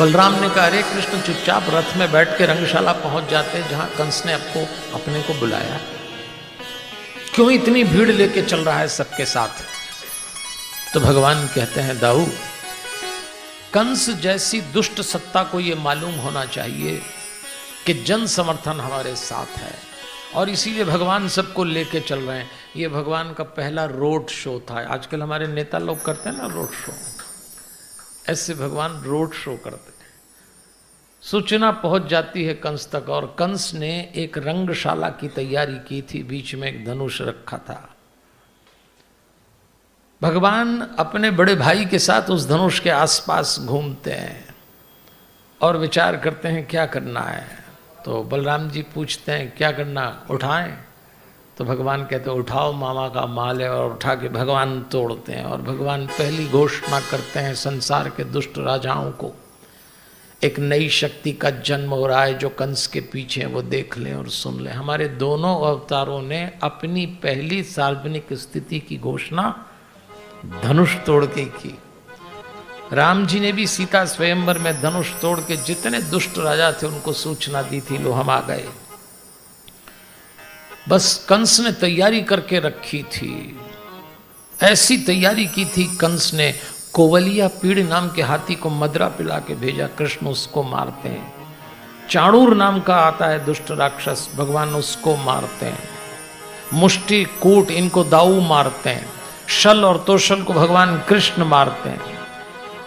बलराम ने कहा, अरे कृष्ण चुपचाप रथ में बैठ के रंगशाला पहुंच जाते जहां कंस ने आपको अपने को बुलाया, क्यों इतनी भीड़ लेके चल रहा है सबके साथ। तो भगवान कहते हैं, दाऊ, कंस जैसी दुष्ट सत्ता को यह मालूम होना चाहिए कि जन समर्थन हमारे साथ है, और इसीलिए भगवान सबको लेके चल रहे हैं। ये भगवान का पहला रोड शो था। आजकल हमारे नेता लोग करते हैं ना रोड शो, ऐसे भगवान रोड शो करते हैं। सूचना पहुंच जाती है कंस तक, और कंस ने एक रंगशाला की तैयारी की थी, बीच में एक धनुष रखा था। भगवान अपने बड़े भाई के साथ उस धनुष के आसपास घूमते हैं और विचार करते हैं क्या करना है। तो बलराम जी पूछते हैं, क्या करना, उठाएं? तो भगवान कहते हैं, उठाओ, मामा का माल है। और उठा के भगवान तोड़ते हैं, और भगवान पहली घोषणा करते हैं संसार के दुष्ट राजाओं को, एक नई शक्ति का जन्म हो रहा है, जो कंस के पीछे है, वो देख लें और सुन लें। हमारे दोनों अवतारों ने अपनी पहली सार्वजनिक स्थिति की घोषणा धनुष तोड़ के की। राम जी ने भी सीता स्वयंवर में धनुष तोड़ के जितने दुष्ट राजा थे उनको सूचना दी थी, लो हम आ गए। बस कंस ने तैयारी करके रखी थी, ऐसी तैयारी की थी कंस ने, कोवलिया पीड़ नाम के हाथी को मदरा पिला के भेजा, कृष्ण उसको मारते हैं। चाणूर नाम का आता है दुष्ट राक्षस, भगवान उसको मारते हैं। मुष्टि कूट इनको दाऊ मारते हैं। शल और तोशल को भगवान कृष्ण मारते हैं।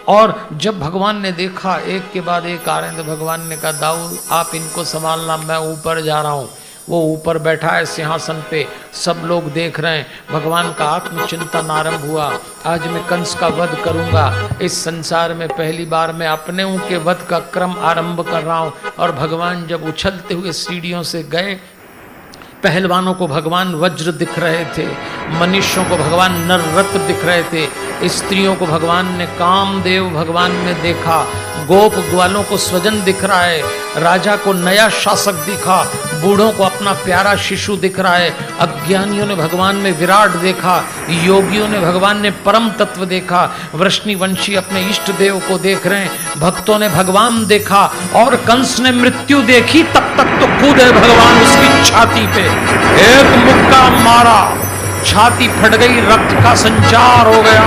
और जब भगवान ने देखा एक के बाद एक आ रहे हैं, तो भगवान ने कहा, दाऊ आप इनको संभालना, मैं ऊपर जा रहा हूँ। वो ऊपर बैठा है सिंहासन पे, सब लोग देख रहे हैं। भगवान का आत्मचिंतन आरंभ हुआ, आज मैं कंस का वध करूंगा। इस संसार में पहली बार मैं अपने के वध का क्रम आरंभ कर रहा हूँ। और भगवान जब उछलते हुए सीढ़ियों से गए, पहलवानों को भगवान वज्र दिख रहे थे, मनुष्यों को भगवान नररत्न दिख रहे थे, स्त्रियों को भगवान ने कामदेव भगवान में देखा, गोप ग्वालों को स्वजन दिख रहा है, राजा को नया शासक दिखा, बूढ़ों को अपना प्यारा शिशु दिख रहा है, अज्ञानियों ने भगवान में विराट देखा, योगियों ने भगवान ने परम तत्व देखा, वृष्णिवंशी अपने इष्ट देव को देख रहे हैं, भक्तों ने भगवान देखा। और कंस ने मृत्यु देखी, तब तक तो कूदे भगवान उसकी छाती पे, एक मुक्का मारा, छाती फट गई, रक्त का संचार हो गया,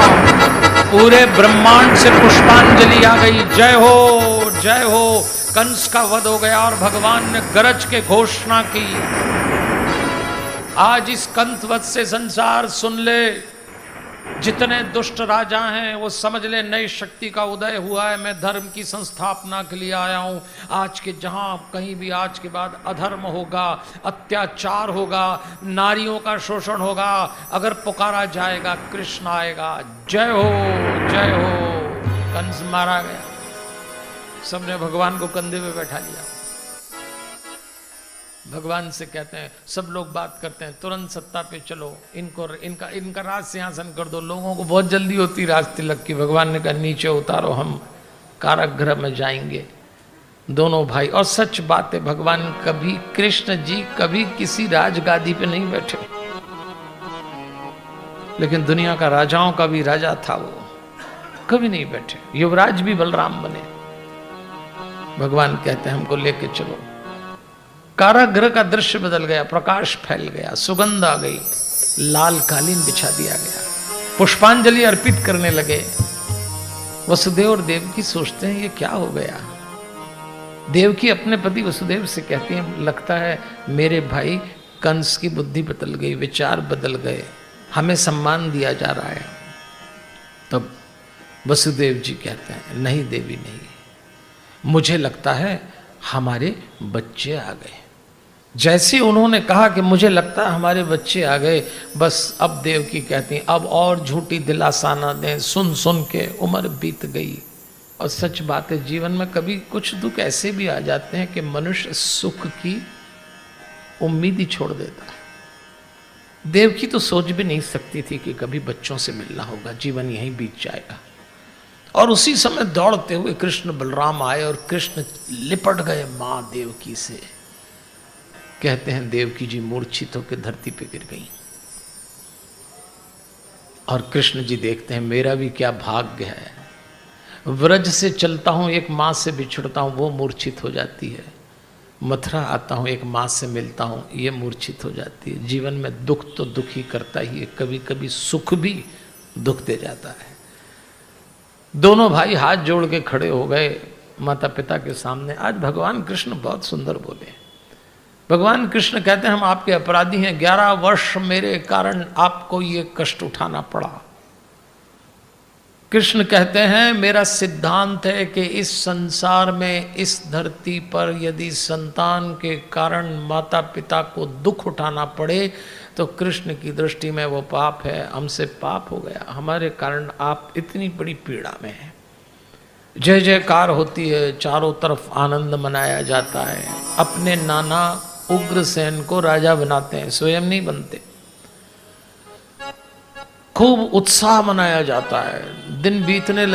पूरे ब्रह्मांड से पुष्पांजलि आ गई, जय हो जय हो, कंस का वध हो गया। और भगवान ने गरज के घोषणा की, आज इस कंस वध से संसार सुन ले, जितने दुष्ट राजा हैं वो समझ ले नई शक्ति का उदय हुआ है, मैं धर्म की संस्थापना के लिए आया हूं। आज के जहां कहीं भी आज के बाद अधर्म होगा, अत्याचार होगा, नारियों का शोषण होगा, अगर पुकारा जाएगा कृष्ण आएगा, जय हो जय हो। कंस मारा गया, सबने भगवान को कंधे पे बैठा लिया। भगवान से कहते हैं, सब लोग बात करते हैं, तुरंत सत्ता पे चलो, इनका राज सिंहासन कर दो। लोगों को बहुत जल्दी होती राज तिलक की। भगवान ने कहा, नीचे उतारो, हम कारागृह में जाएंगे दोनों भाई। और सच बात है, भगवान कभी, कृष्ण जी कभी किसी राजगादी पे नहीं बैठे, लेकिन दुनिया का राजाओं का भी राजा था, वो कभी नहीं बैठे। युवराज भी बलराम बने। भगवान कहते हैं, हमको लेके चलो। कारागृह का दृश्य बदल गया, प्रकाश फैल गया, सुगंध आ गई, लाल कालीन बिछा दिया गया, पुष्पांजलि अर्पित करने लगे। वसुदेव और देवकी सोचते हैं ये क्या हो गया। देवकी अपने पति वसुदेव से कहती है, लगता है मेरे भाई कंस की बुद्धि बदल गई, विचार बदल गए, हमें सम्मान दिया जा रहा है। तब वसुदेव जी कहते हैं, नहीं देवी नहीं, मुझे लगता है हमारे बच्चे आ गए। जैसे उन्होंने कहा कि मुझे लगता है हमारे बच्चे आ गए, बस अब देवकी कहती हैं, अब और झूठी दिलासा ना दें, सुन सुन के उम्र बीत गई। और सच बात है, जीवन में कभी कुछ दुख ऐसे भी आ जाते हैं कि मनुष्य सुख की उम्मीद ही छोड़ देता है। देवकी तो सोच भी नहीं सकती थी कि कभी बच्चों से मिलना होगा, जीवन यहीं बीत जाएगा। और उसी समय दौड़ते हुए कृष्ण बलराम आए और कृष्ण लिपट गए मां देवकी से। कहते हैं देवकी जी मूर्छित होकर धरती पे गिर गई। और कृष्ण जी देखते हैं, मेरा भी क्या भाग्य है, व्रज से चलता हूँ, एक माँ से बिछुड़ता हूँ, वो मूर्छित हो जाती है। मथुरा आता हूँ, एक माँ से मिलता हूँ, ये मूर्छित हो जाती है। जीवन में दुख तो दुखी करता ही है, कभी कभी सुख भी दुख दे जाता है। दोनों भाई हाथ जोड़ के खड़े हो गए माता पिता के सामने। आज भगवान कृष्ण बहुत सुंदर बोले। भगवान कृष्ण कहते हैं हम आपके अपराधी हैं, 11 वर्ष मेरे कारण आपको ये कष्ट उठाना पड़ा। कृष्ण कहते हैं मेरा सिद्धांत है कि इस संसार में, इस धरती पर यदि संतान के कारण माता पिता को दुख उठाना पड़े तो कृष्ण की दृष्टि में वो पाप है। हमसे पाप हो गया, हमारे कारण आप इतनी बड़ी पीड़ा में हैं। जय जयकार होती है, चारों तरफ आनंद मनाया जाता है। अपने नाना उग्रसेन को राजा बनाते हैं, स्वयं नहीं बनते। खूब उत्साह मनाया जाता है। दिन बीतने